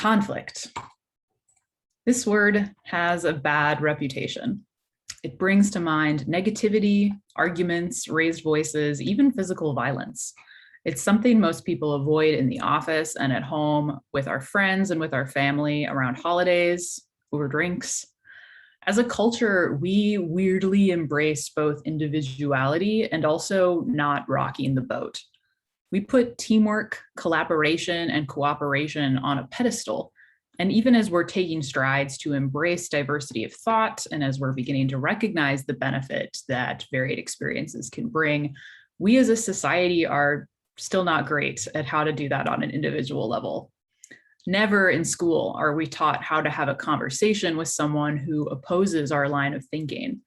Conflict. This word has a bad reputation. It brings to mind negativity, arguments, raised voices, even physical violence. It's something most people avoid in the office and at home, with our friends and with our family, around holidays, over drinks. As a culture, we weirdly embrace both individuality and also not rocking the boat. We put teamwork, collaboration, and cooperation on a pedestal. And even as we're taking strides to embrace diversity of thought, and as we're beginning to recognize the benefit that varied experiences can bring, we as a society are still not great at how to do that on an individual level. Never in school are we taught how to have a conversation with someone who opposes our line of thinking.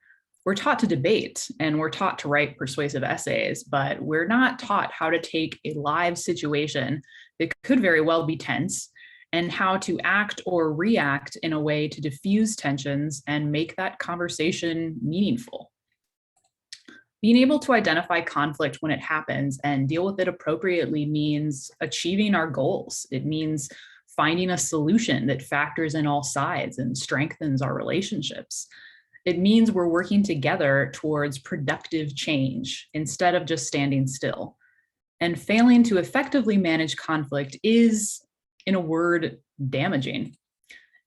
We're taught to debate and we're taught to write persuasive essays, but we're not taught how to take a live situation that could very well be tense and how to act or react in a way to diffuse tensions and make that conversation meaningful. Being able to identify conflict when it happens and deal with it appropriately means achieving our goals. It means finding a solution that factors in all sides and strengthens our relationships. It means we're working together towards productive change instead of just standing still. And failing to effectively manage conflict is, in a word, damaging.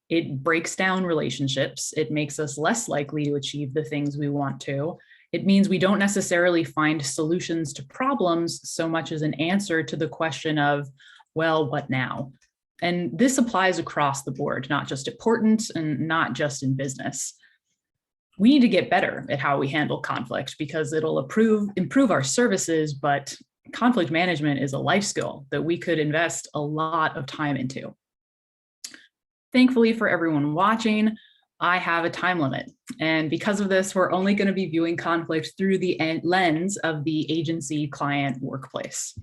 It breaks down relationships. It makes us less likely to achieve the things we want to. It means we don't necessarily find solutions to problems so much as an answer to the question of, well, what now? And this applies across the board, not just important and not just in business. We need to get better at how we handle conflict because it'll improve our services, but conflict management is a life skill that we could invest a lot of time into. Thankfully for everyone watching, I have a time limit. And because of this, we're only going to be viewing conflict through the lens of the agency client workplace.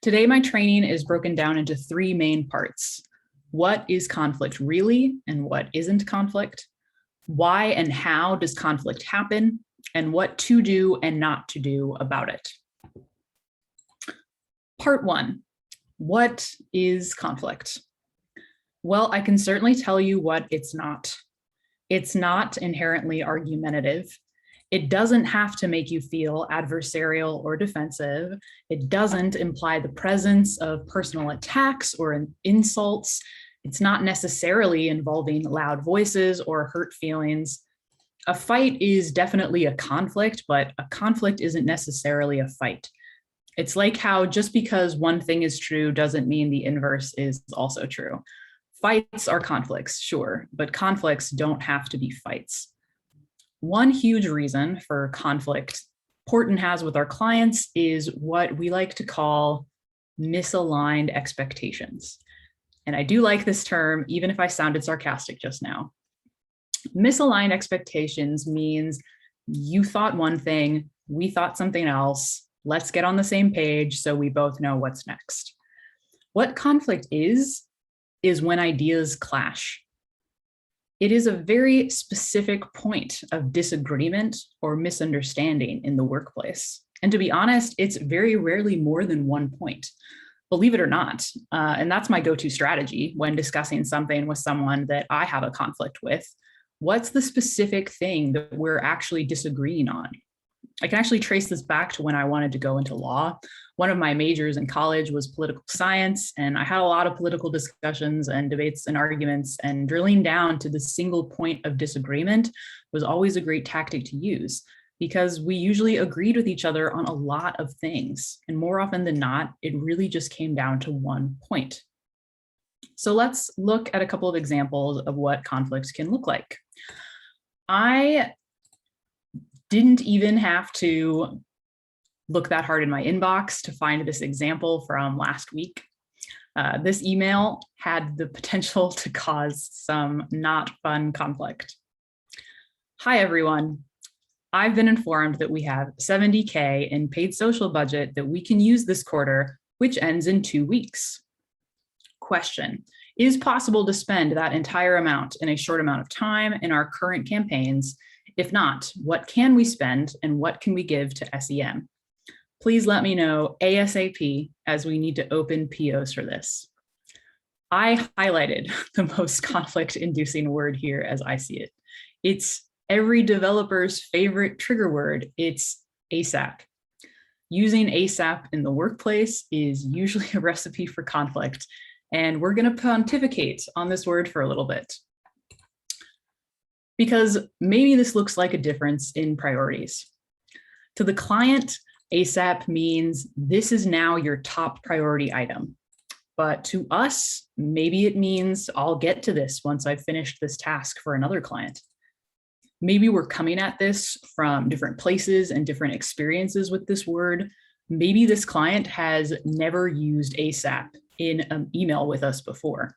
Today, my training is broken down into three main parts. What is conflict really and what isn't conflict? Why and how does conflict happen? And what to do and not to do about it. Part one, what is conflict? Well, I can certainly tell you what it's not. It's not inherently argumentative. It doesn't have to make you feel adversarial or defensive. It doesn't imply the presence of personal attacks or insults. It's not necessarily involving loud voices or hurt feelings. A fight is definitely a conflict, but a conflict isn't necessarily a fight. It's like how just because one thing is true doesn't mean the inverse is also true. Fights are conflicts, sure, but conflicts don't have to be fights. One huge reason for conflict Porton has with our clients is what we like to call misaligned expectations. And I do like this term, even if I sounded sarcastic just now. Misaligned expectations means you thought one thing, we thought something else. Let's get on the same page so we both know what's next. What conflict is when ideas clash. It is a very specific point of disagreement or misunderstanding in the workplace. And to be honest, it's very rarely more than one point, believe it or not. And that's my go-to strategy when discussing something with someone that I have a conflict with. What's the specific thing that we're actually disagreeing on? I can actually trace this back to when I wanted to go into law. One of my majors in college was political science, and I had a lot of political discussions and debates and arguments, and drilling down to the single point of disagreement was always a great tactic to use because we usually agreed with each other on a lot of things. And more often than not, it really just came down to one point. So let's look at a couple of examples of what conflicts can look like. I didn't even have to look that hard in my inbox to find this example from last week. This email had the potential to cause some not fun conflict. Hi, everyone. I've been informed that we have $70K in paid social budget that we can use this quarter, which ends in 2 weeks. Question: is possible to spend that entire amount in a short amount of time in our current campaigns? If not, what can we spend and what can we give to SEM? Please let me know ASAP as we need to open POs for this. I highlighted the most conflict-inducing word here as I see it. It's every developer's favorite trigger word. It's ASAP. Using ASAP in the workplace is usually a recipe for conflict, and we're going to pontificate on this word for a little bit. Because maybe this looks like a difference in priorities. To the client, ASAP means this is now your top priority item. But to us, maybe it means I'll get to this once I've finished this task for another client. Maybe we're coming at this from different places and different experiences with this word. Maybe this client has never used ASAP in an email with us before.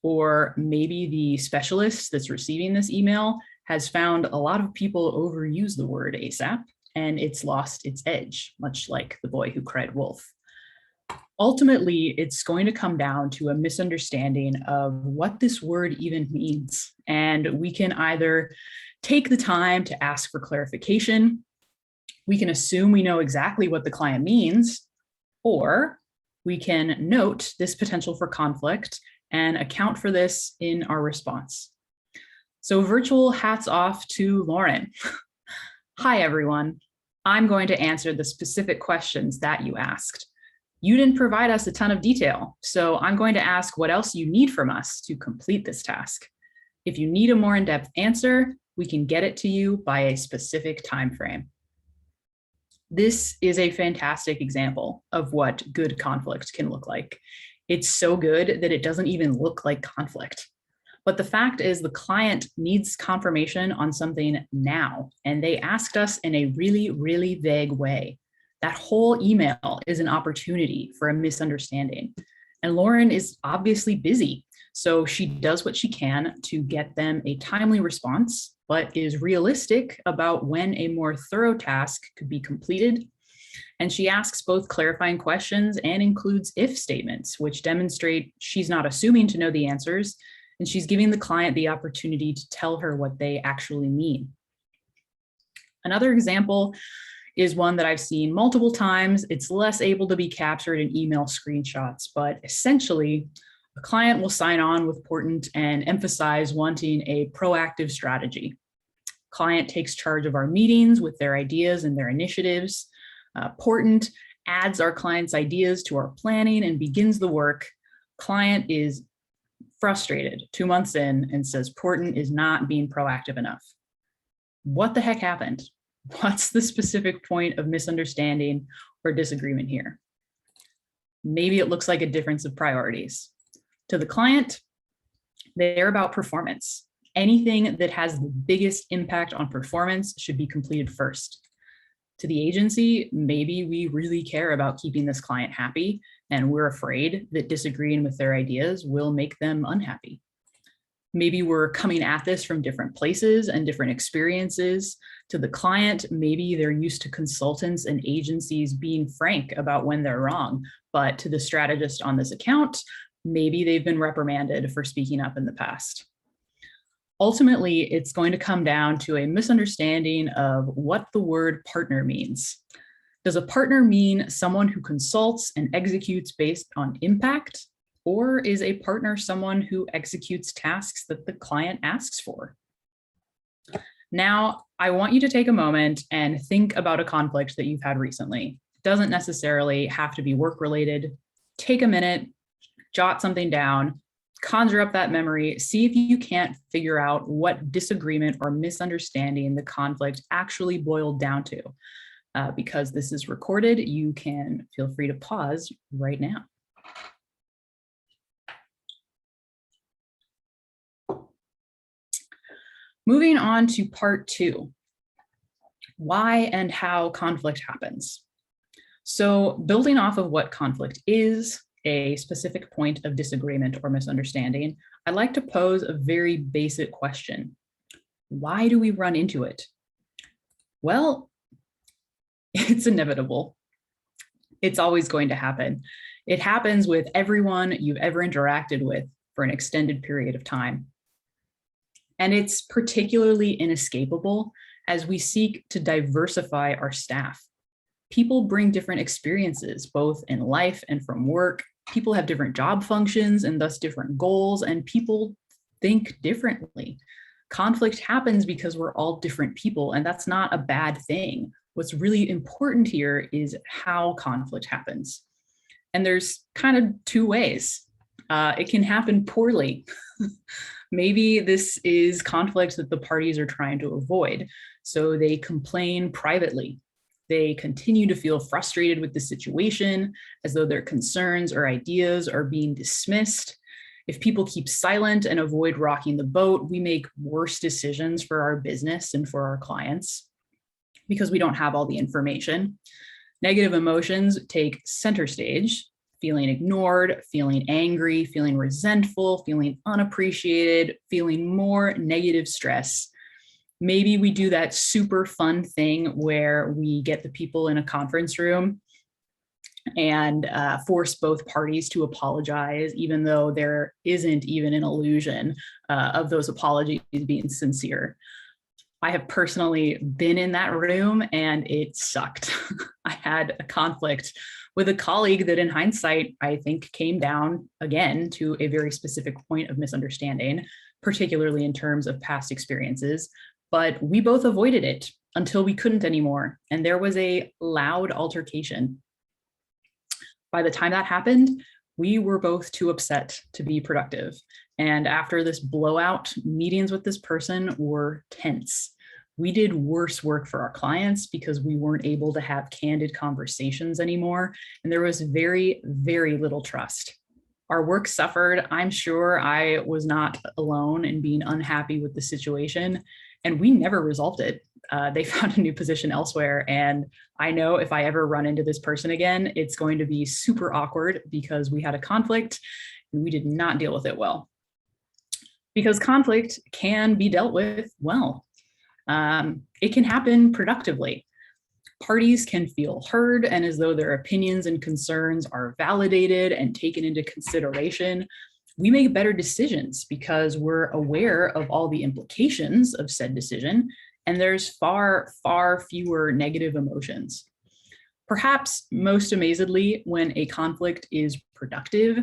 Or maybe the specialist that's receiving this email has found a lot of people overuse the word ASAP and it's lost its edge, much like the boy who cried wolf. Ultimately, it's going to come down to a misunderstanding of what this word even means. And we can either take the time to ask for clarification, we can assume we know exactly what the client means, or we can note this potential for conflict and account for this in our response. So virtual hats off to Lauren. Hi, everyone. I'm going to answer the specific questions that you asked. You didn't provide us a ton of detail, so I'm going to ask what else you need from us to complete this task. If you need a more in-depth answer, we can get it to you by a specific time frame. This is a fantastic example of what good conflict can look like. It's so good that it doesn't even look like conflict. But the fact is the client needs confirmation on something now, and they asked us in a really, really vague way. That whole email is an opportunity for a misunderstanding. And Lauren is obviously busy, so she does what she can to get them a timely response, but is realistic about when a more thorough task could be completed. And she asks both clarifying questions and includes if statements, which demonstrate she's not assuming to know the answers, and she's giving the client the opportunity to tell her what they actually mean. Another example is one that I've seen multiple times. It's less able to be captured in email screenshots, but essentially, a client will sign on with Portent and emphasize wanting a proactive strategy. Client takes charge of our meetings with their ideas and their initiatives. Portent adds our client's ideas to our planning and begins the work. Client is frustrated 2 months in and says Portent is not being proactive enough. What the heck happened? What's the specific point of misunderstanding or disagreement here? Maybe it looks like a difference of priorities. To the client, they're about performance. Anything that has the biggest impact on performance should be completed first. To the agency, maybe we really care about keeping this client happy, and we're afraid that disagreeing with their ideas will make them unhappy. Maybe we're coming at this from different places and different experiences. To the client, maybe they're used to consultants and agencies being frank about when they're wrong, but to the strategist on this account, maybe they've been reprimanded for speaking up in the past. Ultimately, it's going to come down to a misunderstanding of what the word partner means. Does a partner mean someone who consults and executes based on impact? Or is a partner someone who executes tasks that the client asks for? Now, I want you to take a moment and think about a conflict that you've had recently. It doesn't necessarily have to be work-related. Take a minute, jot something down, conjure up that memory, see if you can't figure out what disagreement or misunderstanding the conflict actually boiled down to. Because this is recorded, you can feel free to pause right now. Moving on to part 2, why and how conflict happens. So building off of what conflict is, a specific point of disagreement or misunderstanding, I'd like to pose a very basic question. Why do we run into it? Well, it's inevitable. It's always going to happen. It happens with everyone you've ever interacted with for an extended period of time. And it's particularly inescapable as we seek to diversify our staff. People bring different experiences, both in life and from work, People have different job functions and thus different goals, and people think differently. Conflict happens because we're all different people, and that's not a bad thing. What's really important here is how conflict happens. And there's kind of two ways. It can happen poorly. Maybe this is conflict that the parties are trying to avoid. So they complain privately. They continue to feel frustrated with the situation, as though their concerns or ideas are being dismissed. If people keep silent and avoid rocking the boat, we make worse decisions for our business and for our clients because we don't have all the information. Negative emotions take center stage, feeling ignored, feeling angry, feeling resentful, feeling unappreciated, feeling more negative stress. Maybe we do that super fun thing where we get the people in a conference room and force both parties to apologize, even though there isn't even an illusion of those apologies being sincere. I have personally been in that room and it sucked. I had a conflict with a colleague that in hindsight, I think came down again to a very specific point of misunderstanding, particularly in terms of past experiences, but we both avoided it until we couldn't anymore. And there was a loud altercation. By the time that happened, we were both too upset to be productive. And after this blowout, meetings with this person were tense. We did worse work for our clients because we weren't able to have candid conversations anymore. And there was very, very little trust. Our work suffered. I'm sure I was not alone in being unhappy with the situation, and we never resolved it. They found a new position elsewhere. And I know if I ever run into this person again, it's going to be super awkward because we had a conflict and we did not deal with it well. Because conflict can be dealt with well. It can happen productively. Parties can feel heard and as though their opinions and concerns are validated and taken into consideration. We make better decisions because we're aware of all the implications of said decision, and there's far, far fewer negative emotions. Perhaps most amazingly, when a conflict is productive,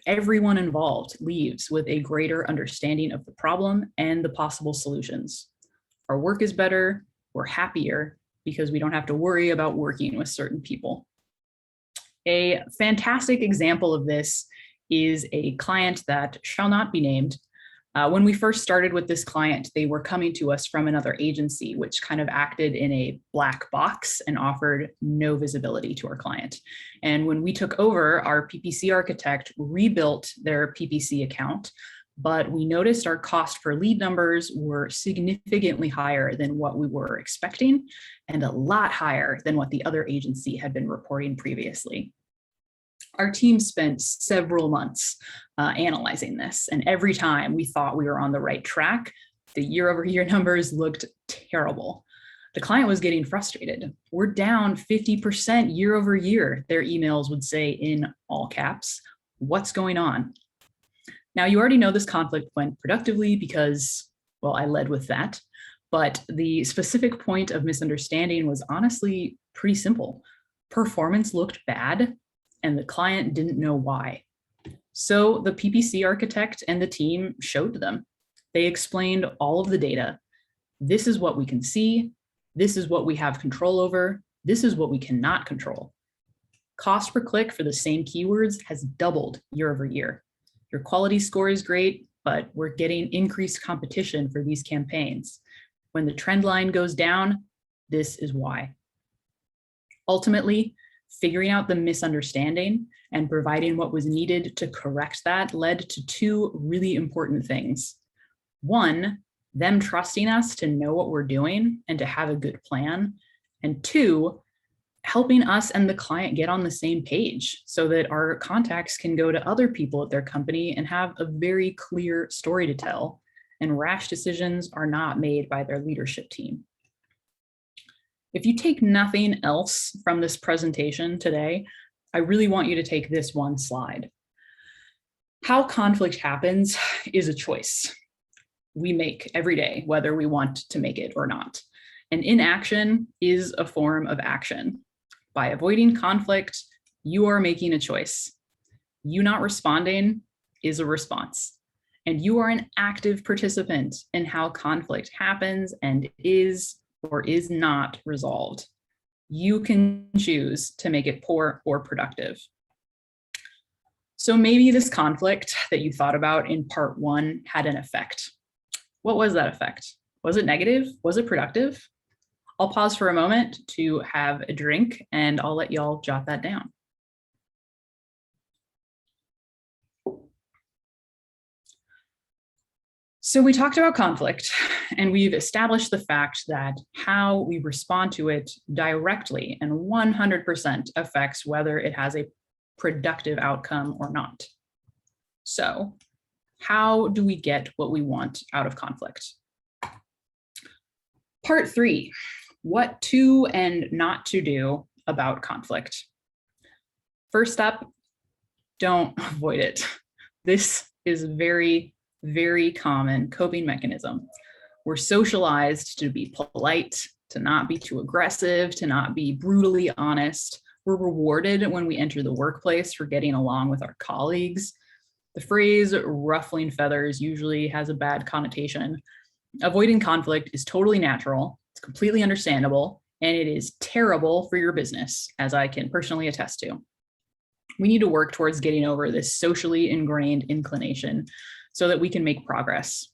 everyone involved leaves with a greater understanding of the problem and the possible solutions. Our work is better, we're happier because we don't have to worry about working with certain people. A fantastic example of this is a client that shall not be named. When we first started with this client, they were coming to us from another agency, which kind of acted in a black box and offered no visibility to our client. And when we took over, our PPC architect rebuilt their PPC account, but we noticed our cost per lead numbers were significantly higher than what we were expecting and a lot higher than what the other agency had been reporting previously. Our team spent several months analyzing this, and every time we thought we were on the right track, the year-over-year numbers looked terrible. The client was getting frustrated. We're down 50% year over year, their emails would say in all caps. What's going on? Now, you already know this conflict went productively because, well, I led with that, but the specific point of misunderstanding was honestly pretty simple. Performance looked bad, and the client didn't know why. So the PPC architect and the team showed them. They explained all of the data. This is what we can see. This is what we have control over. This is what we cannot control. Cost per click for the same keywords has doubled year over year. Your quality score is great, but we're getting increased competition for these campaigns. When the trend line goes down, this is why. Ultimately, figuring out the misunderstanding and providing what was needed to correct that led to two really important things. One, them trusting us to know what we're doing and to have a good plan. And two, helping us and the client get on the same page so that our contacts can go to other people at their company and have a very clear story to tell, and rash decisions are not made by their leadership team. If you take nothing else from this presentation today, I really want you to take this one slide. How conflict happens is a choice we make every day, whether we want to make it or not. And inaction is a form of action. By avoiding conflict, you are making a choice. You not responding is a response. And you are an active participant in how conflict happens and is or is not resolved. You can choose to make it poor or productive. So maybe this conflict that you thought about in part 1 had an effect. What was that effect? Was it negative? Was it productive? I'll pause for a moment to have a drink and I'll let y'all jot that down. So we talked about conflict and we've established the fact that how we respond to it directly and 100% affects whether it has a productive outcome or not. So how do we get what we want out of conflict? Part 3, what to and not to do about conflict. First up, don't avoid it. This is very common coping mechanism. We're socialized to be polite, to not be too aggressive, to not be brutally honest. We're rewarded when we enter the workplace for getting along with our colleagues. The phrase ruffling feathers usually has a bad connotation. Avoiding conflict is totally natural, it's completely understandable, and it is terrible for your business, as I can personally attest to. We need to work towards getting over this socially ingrained inclination so that we can make progress.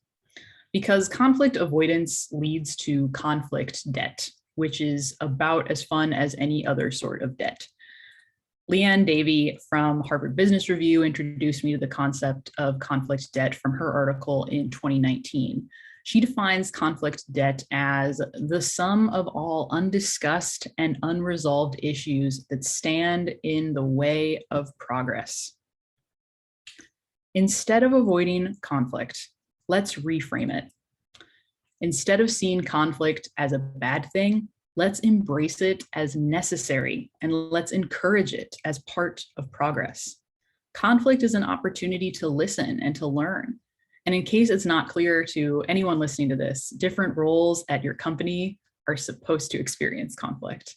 Because conflict avoidance leads to conflict debt, which is about as fun as any other sort of debt. Leanne Davey from Harvard Business Review introduced me to the concept of conflict debt from her article in 2019. She defines conflict debt as the sum of all undiscussed and unresolved issues that stand in the way of progress. Instead of avoiding conflict, let's reframe it. Instead of seeing conflict as a bad thing, let's embrace it as necessary and let's encourage it as part of progress. Conflict is an opportunity to listen and to learn. And in case it's not clear to anyone listening to this, different roles at your company are supposed to experience conflict.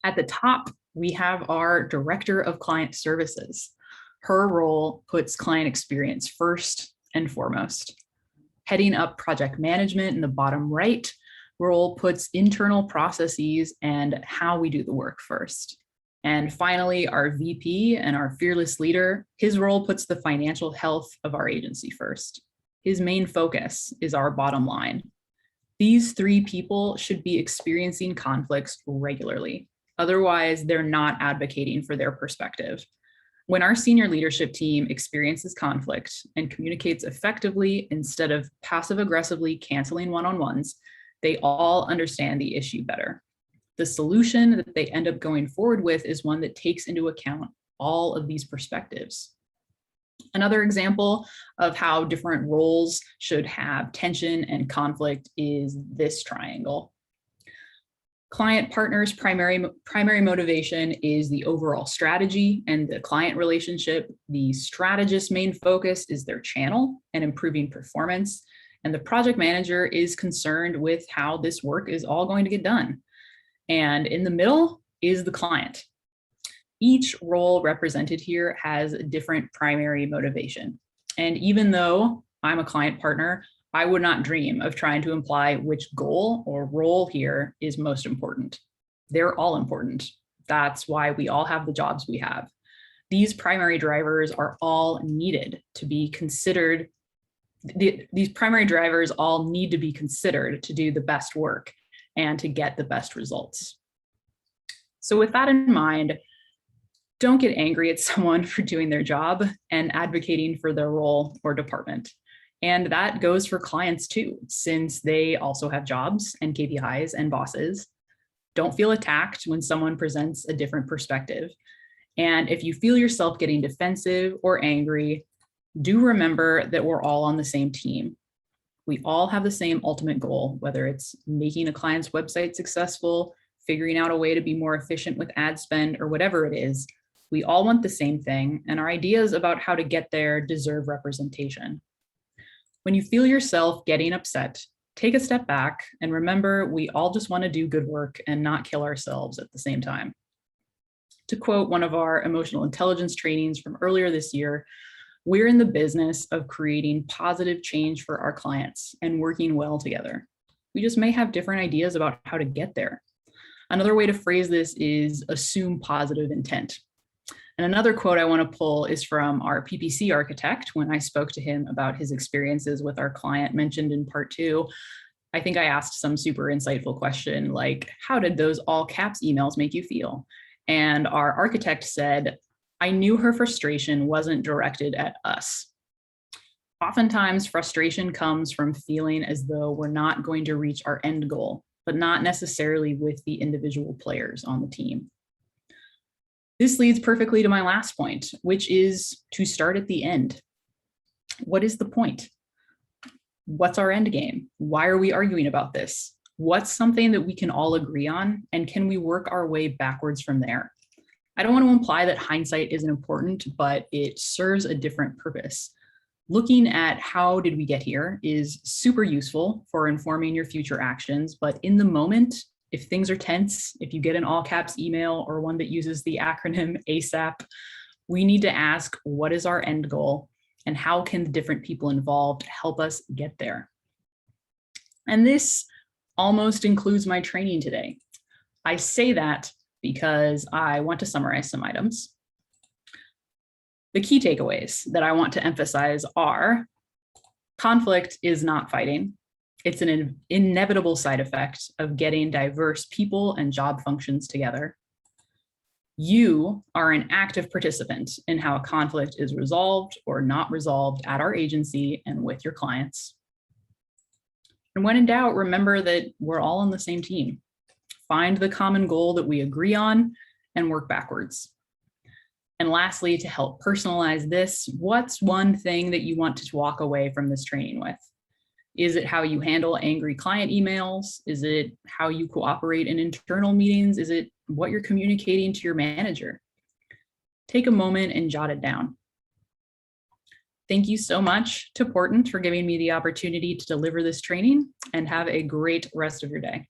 At the top, we have our Director of Client Services. Her role puts client experience first and foremost. Heading up project management in the bottom right role puts internal processes and how we do the work first. And finally, our VP and our fearless leader, his role puts the financial health of our agency first. His main focus is our bottom line. These 3 people should be experiencing conflicts regularly. Otherwise, they're not advocating for their perspective. When our senior leadership team experiences conflict and communicates effectively instead of passive-aggressively canceling one-on-ones, they all understand the issue better. The solution that they end up going forward with is one that takes into account all of these perspectives. Another example of how different roles should have tension and conflict is this triangle. Client partner's primary motivation is the overall strategy and the client relationship. The strategist's main focus is their channel and improving performance. And the project manager is concerned with how this work is all going to get done. And in the middle is the client. Each role represented here has a different primary motivation. And even though I'm a client partner, I would not dream of trying to imply which goal or role here is most important. They're all important. That's why we all have the jobs we have. These primary drivers are all needed to be considered. These primary drivers all need to be considered to do the best work and to get the best results. So with that in mind, don't get angry at someone for doing their job and advocating for their role or department. And that goes for clients too, since they also have jobs and KPIs and bosses. Don't feel attacked when someone presents a different perspective. And if you feel yourself getting defensive or angry, do remember that we're all on the same team. We all have the same ultimate goal, whether it's making a client's website successful, figuring out a way to be more efficient with ad spend, or whatever it is. We all want the same thing, and our ideas about how to get there deserve representation. When you feel yourself getting upset, take a step back and remember we all just want to do good work and not kill ourselves at the same time. To quote one of our emotional intelligence trainings from earlier this year, we're in the business of creating positive change for our clients and working well together. We just may have different ideas about how to get there. Another way to phrase this is assume positive intent. And another quote I want to pull is from our PPC architect when I spoke to him about his experiences with our client mentioned in part 2. I think I asked some super insightful question like, how did those all caps emails make you feel? And our architect said, I knew her frustration wasn't directed at us. Oftentimes, frustration comes from feeling as though we're not going to reach our end goal, but not necessarily with the individual players on the team. This leads perfectly to my last point, which is to start at the end. What is the point? What's our end game? Why are we arguing about this? What's something that we can all agree on? And can we work our way backwards from there? I don't want to imply that hindsight isn't important, but it serves a different purpose. Looking at how did we get here is super useful for informing your future actions, but in the moment, if things are tense, if you get an all caps email or one that uses the acronym ASAP, we need to ask, what is our end goal and how can the different people involved help us get there? And this almost includes my training today. I say that because I want to summarize some items. The key takeaways that I want to emphasize are conflict is not fighting. It's an inevitable side effect of getting diverse people and job functions together. You are an active participant in how a conflict is resolved or not resolved at our agency and with your clients. And when in doubt, remember that we're all on the same team. Find the common goal that we agree on and work backwards. And lastly, to help personalize this, what's one thing that you want to walk away from this training with? Is it how you handle angry client emails? Is it how you cooperate in internal meetings? Is it what you're communicating to your manager? Take a moment and jot it down. Thank you so much to Portent for giving me the opportunity to deliver this training, and have a great rest of your day.